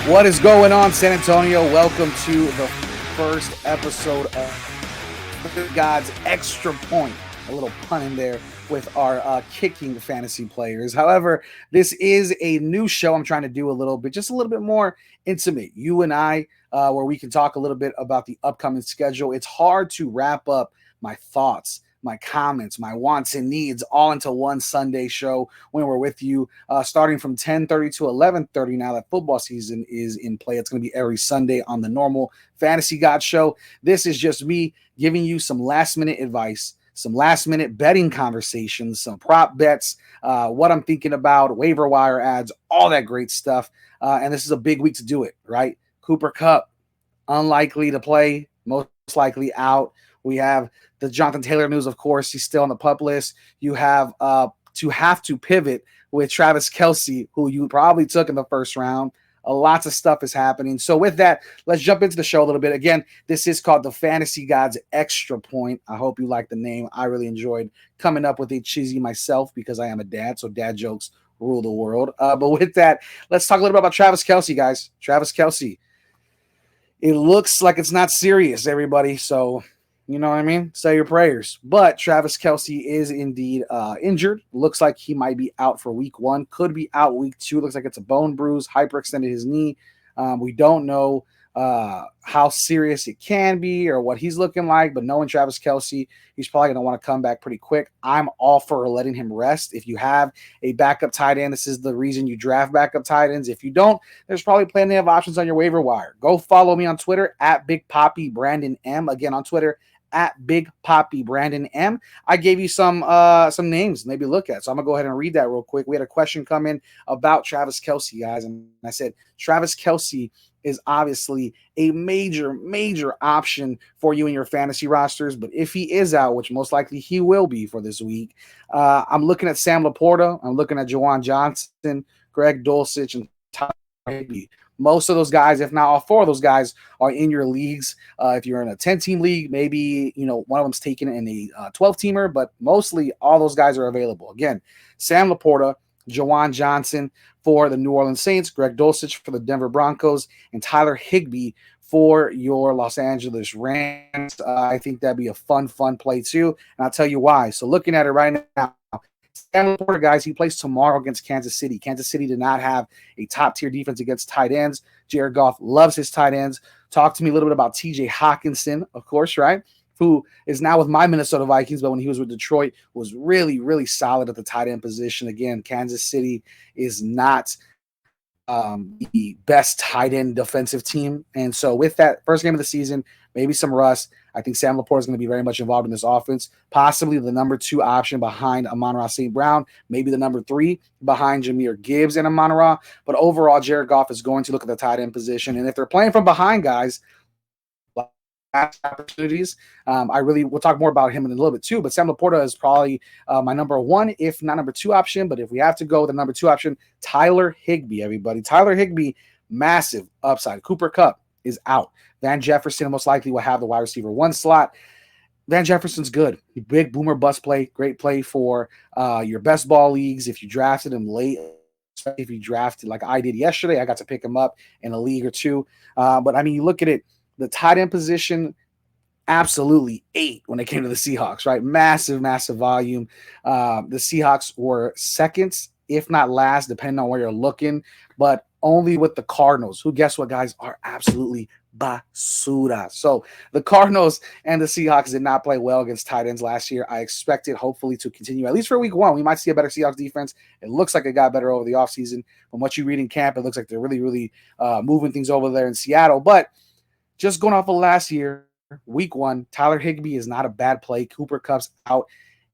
What is going on, San Antonio? Welcome to the first episode of God's Extra Point. A little pun in there with our kicking fantasy players. However, this is a new show I'm trying to do just a little bit more intimate. You and I, where we can talk a little bit about the upcoming schedule. It's hard to wrap up my thoughts, my comments, my wants and needs all into one Sunday show when we're with you, starting from 10:30 to 11:30 now that football season is in play. It's going to be every Sunday on the normal Fantasy God show. This is just me giving you some last-minute advice, some last-minute betting conversations, some prop bets, what I'm thinking about, waiver wire ads, all that great stuff. And this is a big week to do it, right? Cooper Kupp, unlikely to play, most likely out. We have the Jonathan Taylor news, of course. He's still on the PUP list. You have to pivot with Travis Kelce, who you probably took in the first round. Lots of stuff is happening. So with that, let's jump into the show a little bit. Again, this is called the Fantasy Gods Extra Point. I hope you like the name. I really enjoyed coming up with a cheesy myself because I am a dad, so dad jokes rule the world. But with that, let's talk a little bit about Travis Kelce, guys. Travis Kelce. It looks like it's not serious, everybody. So you know what I mean? Say your prayers. But Travis Kelce is indeed injured. Looks like he might be out for week 1. Could be out week 2. Looks like it's a bone bruise. Hyperextended his knee. We don't know how serious it can be or what he's looking like. But knowing Travis Kelce, he's probably going to want to come back pretty quick. I'm all for letting him rest. If you have a backup tight end, this is the reason you draft backup tight ends. If you don't, there's probably plenty of options on your waiver wire. Go follow me on Twitter at Big Poppy Brandon M. Again, on Twitter at Big Poppy Brandon M. I gave you some names maybe look at. So I'm going to go ahead and read that real quick. We had a question come in about Travis Kelce, guys. And I said, Travis Kelce is obviously a major option for you in your fantasy rosters. But if he is out, which most likely he will be for this week, I'm looking at Sam Laporta. I'm looking at Juwan Johnson, Greg Dulcich, and Tyler Higbee. Most of those guys, if not all 4 of those guys, are in your leagues. If you're in a 10-team league, maybe one of them's taken in a 12-teamer, but mostly all those guys are available. Again, Sam Laporta, Juwan Johnson for the New Orleans Saints, Greg Dulcich for the Denver Broncos, and Tyler Higbee for your Los Angeles Rams. I think that'd be a fun play too, and I'll tell you why. So looking at it right now, Sam Laporta, guys, he plays tomorrow against Kansas City. Kansas City did not have a top-tier defense against tight ends. Jared Goff loves his tight ends. Talk to me a little bit about TJ Hawkinson, of course, right? Who is now with my Minnesota Vikings, but when he was with Detroit, was really solid at the tight end position. Again, Kansas City is not the best tight end defensive team. And so with that first game of the season, maybe some rust. I think Sam Laporta is going to be very much involved in this offense, possibly the number 2 option behind Amon-Ra St. Brown, maybe the number 3 behind Jahmyr Gibbs and Amon-Ra. But overall, Jared Goff is going to look at the tight end position. And if they're playing from behind, guys, opportunities. We'll talk more about him in a little bit too, but Sam Laporta is probably my number 1, if not number 2 option. But if we have to go with the number 2 option, Tyler Higbee, everybody. Tyler Higbee, massive upside. Cooper Kupp is out. Van Jefferson most likely will have the wide receiver 1 slot. Van Jefferson's good. Big boomer bust play. Great play for your best ball leagues. If you drafted him late, if you drafted like I did yesterday, I got to pick him up in a league or 2. But I mean, you look at it, the tight end position, absolutely 8 when it came to the Seahawks, right? Massive volume. The Seahawks were seconds, if not last, depending on where you're looking, but only with the Cardinals, who, guess what, guys, are absolutely basura. So the Cardinals and the Seahawks did not play well against tight ends last year. I expect it hopefully to continue, at least for week 1. We might see a better Seahawks defense. It looks like it got better over the offseason. From what you read in camp, it looks like they're really moving things over there in Seattle. But just going off of last year, week 1, Tyler Higbee is not a bad play. Cooper Kupp's out.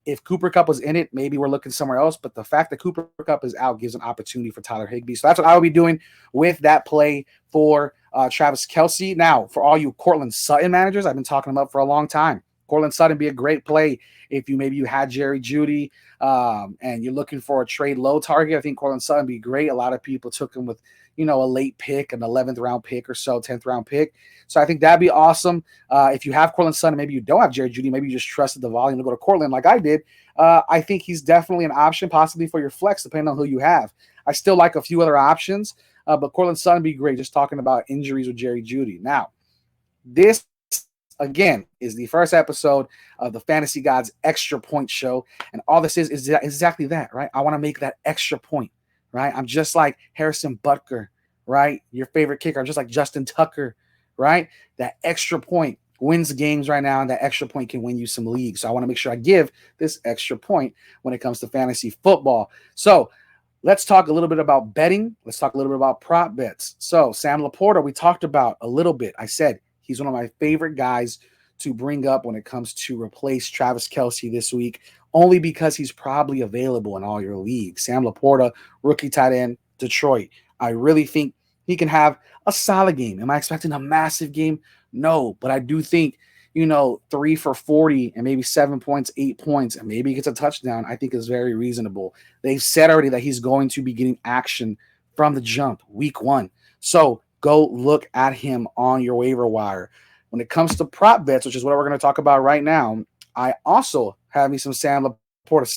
If Cooper Kupp was in it, maybe we're looking somewhere else. But the fact that Cooper Kupp is out gives an opportunity for Tyler Higbee. So that's what I will be doing with that play for Travis Kelce. Now, for all you Cortland Sutton managers, I've been talking about for a long time. Cortland Sutton be a great play if you had Jerry Jeudy and you're looking for a trade low target. I think Cortland Sutton be great. A lot of people took him with a late pick, an 11th round pick or so, 10th round pick. So I think that'd be awesome. If you have Cortland Sutton, maybe you don't have Jerry Jeudy, maybe you just trusted the volume to go to Cortland like I did. I think he's definitely an option possibly for your flex, depending on who you have. I still like a few other options. But Cortland Sutton would be great. Just talking about injuries with Jerry Jeudy. Now, this again is the first episode of the Fantasy Gods Extra Point Show, and all this is exactly that, right? I want to make that extra point, right? I'm just like Harrison Butker, right? Your favorite kicker. I'm just like Justin Tucker, right? That extra point wins games right now, and that extra point can win you some leagues. So I want to make sure I give this extra point when it comes to fantasy football. So let's talk a little bit about betting. Let's talk a little bit about prop bets. So Sam Laporta, we talked about a little bit. I said he's one of my favorite guys to bring up when it comes to replace Travis Kelce this week, only because he's probably available in all your leagues. Sam Laporta, rookie tight end, Detroit. I really think he can have a solid game. Am I expecting a massive game? No, but I do think, 3 for 40 and maybe 7 points, 8 points, and maybe he gets a touchdown, I think is very reasonable. They've said already that he's going to be getting action from the jump, week 1. So go look at him on your waiver wire. When it comes to prop bets, which is what we're going to talk about right now, I also have me some Sam Laporta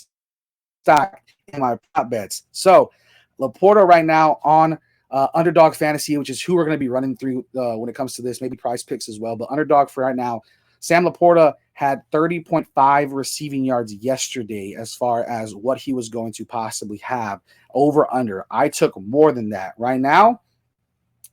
stock in my prop bets. So Laporta right now on Underdog Fantasy, which is who we're going to be running through when it comes to this, maybe Prize Picks as well. But Underdog for right now, Sam Laporta had 30.5 receiving yards yesterday as far as what he was going to possibly have over under. I took more than that. Right now,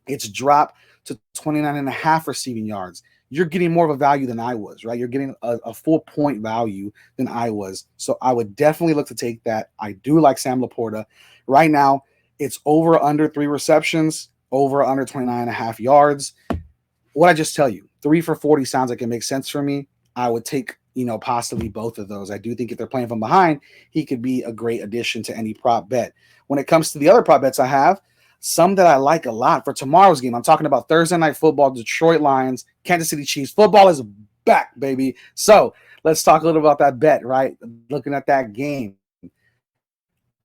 it's dropped to 29.5 receiving yards. You're getting more of a value than I was, right? You're getting a full point value than I was. So I would definitely look to take that. I do like Sam Laporta. Right now, it's over under 3 receptions, over under 29.5 yards. What I just tell you, 3 for 40 sounds like it makes sense for me. I would take, possibly both of those. I do think if they're playing from behind, he could be a great addition to any prop bet. When it comes to the other prop bets I have, some that I like a lot for tomorrow's game. I'm talking about Thursday Night Football, Detroit Lions, Kansas City Chiefs. Football is back, baby. So let's talk a little about that bet, right? Looking at that game.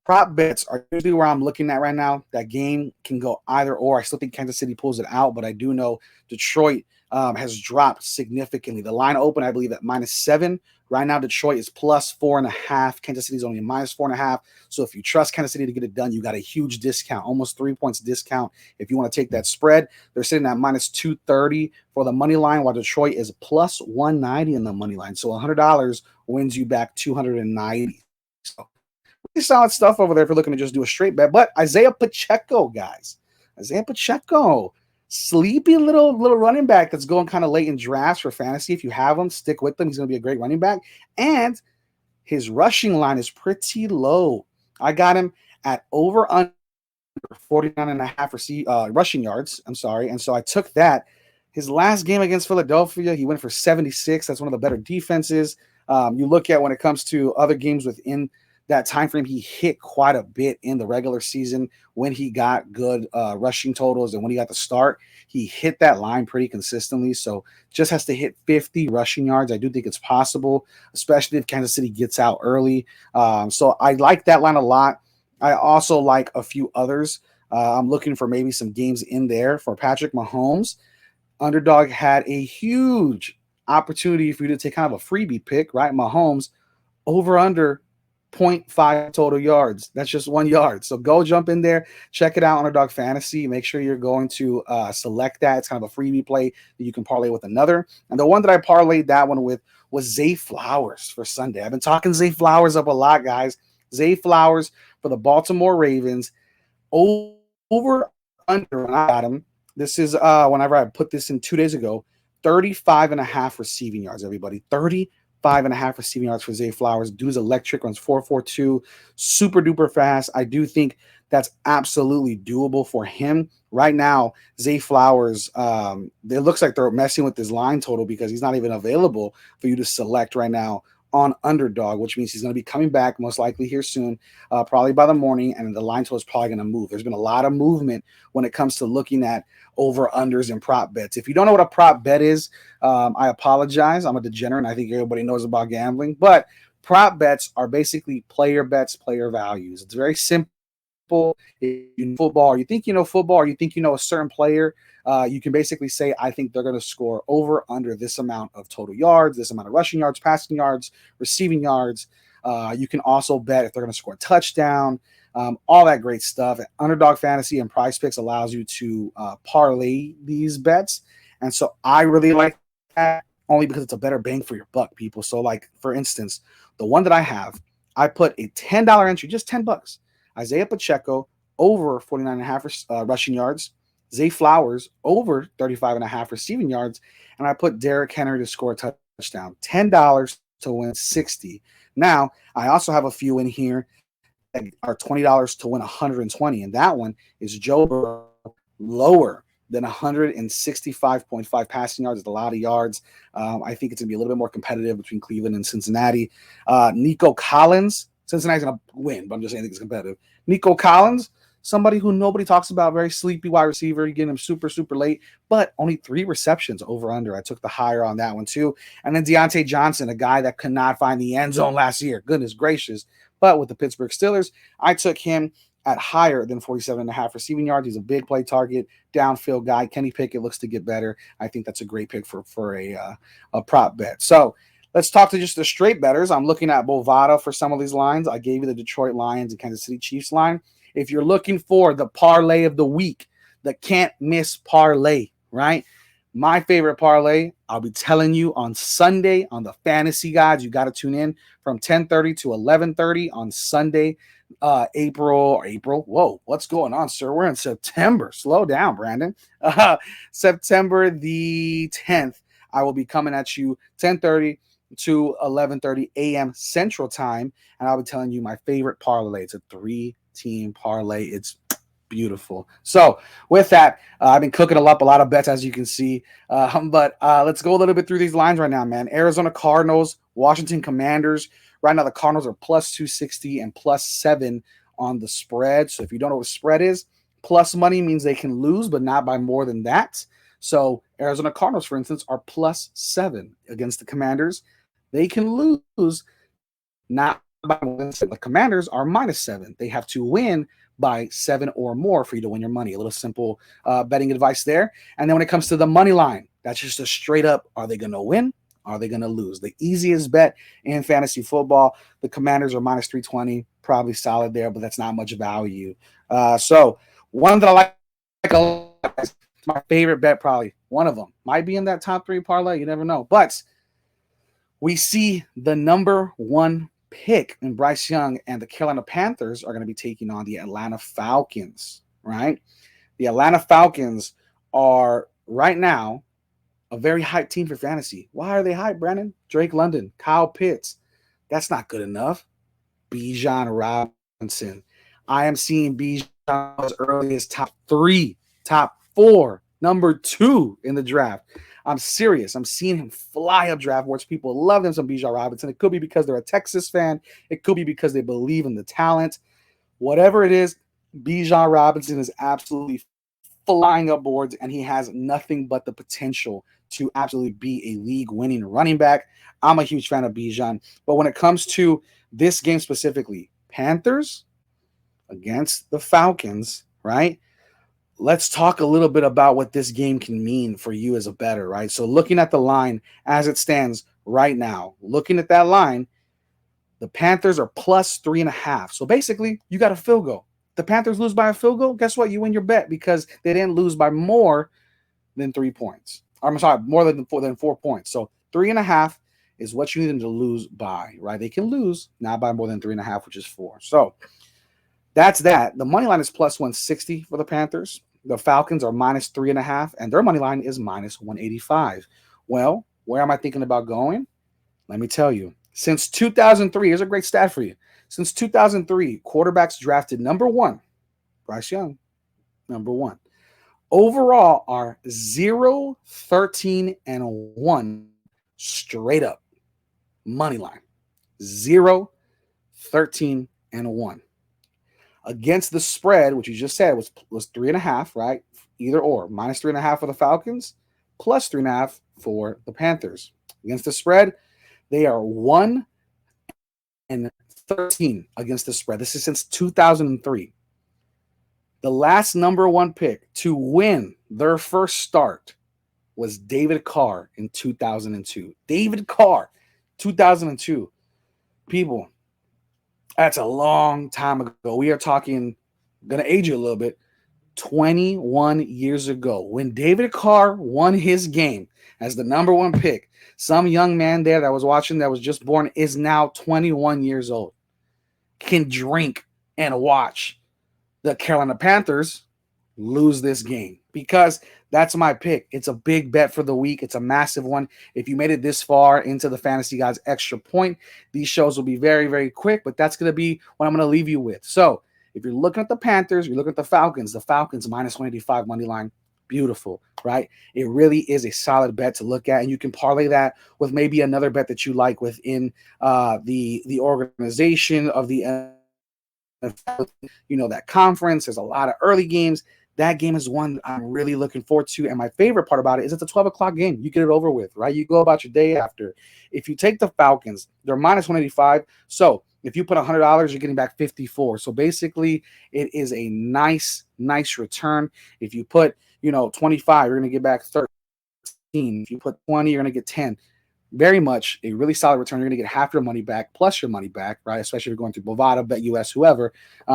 Prop bets are usually where I'm looking at right now. That game can go either or. I still think Kansas City pulls it out, but I do know Detroit has dropped significantly. The line open, I believe, at -7. Right now, Detroit is +4.5. Kansas City is only -4.5. So if you trust Kansas City to get it done, you got a huge discount, almost 3 points discount. If you want to take that spread, they're sitting at -230 for the money line, while Detroit is +190 in the money line. So $100 wins you back 290. So pretty solid stuff over there if you're looking to just do a straight bet. But Isaiah Pacheco, guys. Isaiah Pacheco. Sleepy little running back that's going kind of late in drafts for fantasy. If you have him, stick with him. He's going to be a great running back. And his rushing line is pretty low. I got him at over under 49.5 rushing yards. I'm sorry. And so I took that. His last game against Philadelphia, he went for 76. That's one of the better defenses. You look at when it comes to other games within that time frame, he hit quite a bit in the regular season when he got good rushing totals, and when he got the start, he hit that line pretty consistently. So just has to hit 50 rushing yards. I do think it's possible, especially if Kansas City gets out early. So I like that line a lot. I also like a few others. I'm looking for maybe some games in there for Patrick Mahomes. Underdog had a huge opportunity for you to take kind of a freebie pick, right? Mahomes over under 0.5 total yards. That's just 1 yard. So go jump in there, check it out, Underdog Fantasy. Make sure you're going to select that. It's kind of a freebie play that you can parlay with another. And the one that I parlayed that one with was Zay Flowers for Sunday. I've been talking Zay Flowers up a lot, guys. Zay Flowers for the Baltimore Ravens. Over under when I got him. This is whenever I put this in 2 days ago, 35.5 receiving yards, everybody. 35.5 receiving yards for Zay Flowers. Dude's electric, runs 4.42, super duper fast. I do think that's absolutely doable for him. Right now, Zay Flowers, it looks like they're messing with his line total because he's not even available for you to select right now on Underdog, which means he's going to be coming back most likely here soon, probably by the morning, and the line total is probably going to move. There's been a lot of movement when it comes to looking at over-unders and prop bets. If you don't know what a prop bet is, I apologize. I'm a degenerate, and I think everybody knows about gambling, but prop bets are basically player bets, player values. It's very simple. If you know football, or you think you know football, or you think you know a certain player, you can basically say, I think they're going to score over under this amount of total yards, this amount of rushing yards, passing yards, receiving yards. You can also bet if they're going to score a touchdown. all that great stuff. Underdog Fantasy and Prize Picks allows you to parlay these bets. And so I really like that only because it's a better bang for your buck, people. So, like, for instance, the one that I have, I put a $10 entry, just $10. Isaiah Pacheco over 49.5 rushing yards. Zay Flowers over 35.5 receiving yards. And I put Derrick Henry to score a touchdown. $10 to win 60. Now, I also have a few in here that are $20 to win 120. And that one is Joe Burrow lower than 165.5 passing yards. It's a lot of yards. I think it's going to be a little bit more competitive between Cleveland and Cincinnati. Nico Collins, Cincinnati's going to win, but I'm just saying I think it's competitive. Nico Collins, somebody who nobody talks about, very sleepy wide receiver. You get him super, super late, but only 3 receptions over under. I took the higher on that one too. And then Deontay Johnson, a guy that could not find the end zone last year. Goodness gracious. But with the Pittsburgh Steelers, I took him at higher than 47.5 receiving yards. He's a big play target, downfield guy. Kenny Pickett looks to get better. I think that's a great pick for a prop bet. So let's talk to just the straight bettors. I'm looking at Bovada for some of these lines. I gave you the Detroit Lions and Kansas City Chiefs line. If you're looking for the parlay of the week, the can't miss parlay, right? My favorite parlay, I'll be telling you on Sunday on the Fantasy Gods. You got to tune in from 10:30 to 11:30 on Sunday, April. Whoa, what's going on, sir? We're in September. Slow down, Brandon. September the 10th. I will be coming at you 10:30 to 11:30 a.m. Central Time, and I'll be telling you my favorite parlay. It's a 3-team parlay. It's beautiful. So with that, I've been cooking up a lot of bets, as you can see. But let's go a little bit through these lines right now, man. Arizona Cardinals, Washington Commanders. Right now, the Cardinals are plus 260 and plus 7 on the spread. So if you don't know what the spread is, plus money means they can lose, but not by more than that. So Arizona Cardinals, for instance, are plus 7 against the Commanders. They can lose, not by more than 7. The Commanders are minus 7. They have to win by 7 or more for you to win your money. A little simple betting advice there. And then when it comes to the money line, that's just a straight up, are they going to win? Are they going to lose? The easiest bet in fantasy football, the Commanders are minus 320, probably solid there, but that's not much value. So one that I like a lot, it's my favorite bet probably, one of them. Might be in that top 3 parlay, you never know. But we see the number 1 pick in Bryce Young, and the Carolina Panthers are going to be taking on the Atlanta Falcons, right? The Atlanta Falcons are right now a very hyped team for fantasy. Why are they hyped, Brandon? Drake London, Kyle Pitts. That's not good enough. Bijan Robinson. I am seeing Bijan as early as top 3, top 4, number 2 in the draft. I'm serious. I'm seeing him fly up draft boards. People love them some Bijan Robinson. It could be because they're a Texas fan. It could be because they believe in the talent. Whatever it is, Bijan Robinson is absolutely flying up boards, and he has nothing but the potential to absolutely be a league-winning running back. I'm a huge fan of Bijan. But when it comes to this game specifically, Panthers against the Falcons, right? Let's talk a little bit about what this game can mean for you as a bettor, right? So looking at the line as it stands right now, looking at that line, the Panthers are plus 3.5. So basically, you got a field goal. The Panthers lose by a field goal, guess what? You win your bet because they didn't lose by more than 3 points. I'm sorry, more than 4 points. So 3.5 is what you need them to lose by, right? They can lose, not by more than 3.5, which is 4. So that's that. The money line is plus 160 for the Panthers. The Falcons are minus 3.5, and their money line is minus 185. Well, where am I thinking about going? Let me tell you. Since 2003, here's a great stat for you. Since 2003, quarterbacks drafted number 1, Bryce Young, number 1. Overall are 0, 13, and 1 straight up money line. 0, 13, and 1. Against the spread, which you just said was 3.5, right? Either or. Minus 3.5 for the Falcons, plus 3.5 for the Panthers. Against the spread, they are 1 and 13 against the spread. This is since 2003. The last number 1 pick to win their first start was David Carr in 2002. David Carr, 2002. People, That's a long time ago. We are talking, going to age you a little bit, 21 years ago when David Carr won his game as the number one pick. Some young man there that was watching that was just born is now 21 years old, can drink and watch the Carolina Panthers lose this game because that's my pick. It's a big bet for the week. It's a massive one. If you made it this far into the Fantasy Gods Extra Point, these shows will be very, very quick, but that's going to be what I'm going to leave you with. So if you're looking at the Panthers, you're looking at the Falcons minus 185 money line. Beautiful, right? It really is a solid bet to look at, and you can parlay that with maybe another bet that you like within the organization of the that conference. There's a lot of early games. That game is one I'm really looking forward to. And my favorite part about it is it's a 12 o'clock game. You get it over with, right? You go about your day after. If you take the Falcons, they're minus 185. So if you put $100, you're getting back 54. So basically, it is a nice return. If you put, 25, you're going to get back 13. If you put 20, you're going to get 10. Very much a really solid return. You're going to get half your money back plus your money back, right? Especially if you're going through Bovada, BetUS, whoever.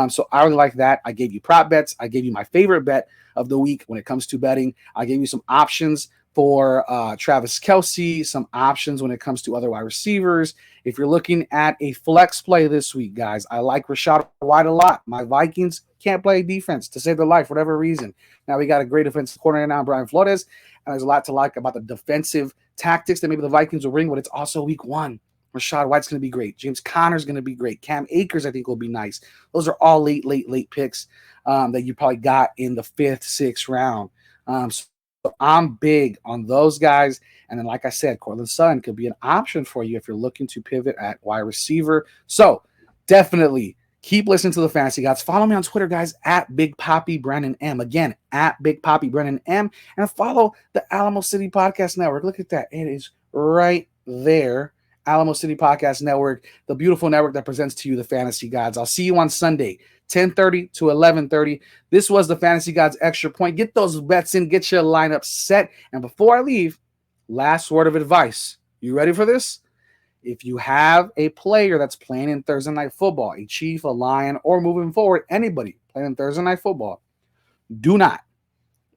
So I really like that. I gave you prop bets. I gave you my favorite bet of the week when it comes to betting. I gave you some options for Travis Kelce, some options when it comes to other wide receivers. If you're looking at a flex play this week, guys, I like Rachaad White a lot. My Vikings can't play defense to save their life for whatever reason. Now we got a great defensive coordinator now, Brian Flores, and there's a lot to like about the defensive tactics that maybe the Vikings will bring, but it's also week one. Rachaad White's going to be great. James Conner's going to be great. Cam Akers, I think, will be nice. Those are all late picks that you probably got in the 5th, 6th round. So I'm big on those guys. And then, like I said, Cortland Sutton could be an option for you if you're looking to pivot at wide receiver. So definitely keep listening to the Fantasy Gods. Follow me on Twitter, guys, at Big Poppy Brandon M. Again, at Big Poppy Brandon M. And follow the Alamo City Podcast Network. Look at that. It is right there. Alamo City Podcast Network, the beautiful network that presents to you the Fantasy Gods. I'll see you on Sunday, 10:30 to 11:30. This was the Fantasy Gods Extra Point. Get those bets in. Get your lineup set. And before I leave, last word of advice. You ready for this? If you have a player that's playing in Thursday Night Football, a Chief, a Lion, or moving forward, anybody playing in Thursday Night Football, do not,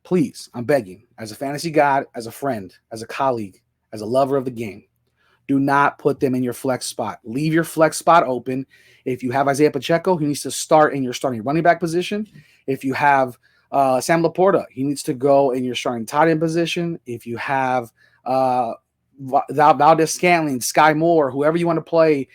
please, I'm begging, as a fantasy god, as a friend, as a colleague, as a lover of the game, do not put them in your flex spot. Leave your flex spot open. If you have Isaiah Pacheco, he needs to start in your starting running back position. If you have Sam Laporta, he needs to go in your starting tight end position. If you have Valdez-Scantling, Sky Moore, whoever you want to play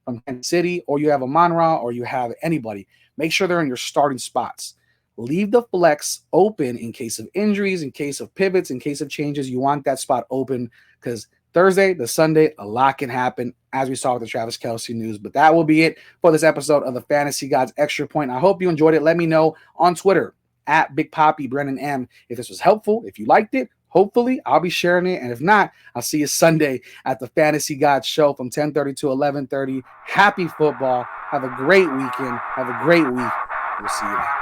from Kansas City, or you have Amon-Ra, or you have anybody, make sure they're in your starting spots. Leave the flex open in case of injuries, in case of pivots, in case of changes. You want that spot open because Thursday, the Sunday, a lot can happen, as we saw with the Travis Kelce news. But that will be it for this episode of the Fantasy Gods Extra Point. I hope you enjoyed it. Let me know on Twitter, at Big Poppy Brandon M, if this was helpful, if you liked it. Hopefully, I'll be sharing it. And if not, I'll see you Sunday at the Fantasy Gods show from 10:30 to 11:30. Happy football. Have a great weekend. Have a great week. We'll see you then.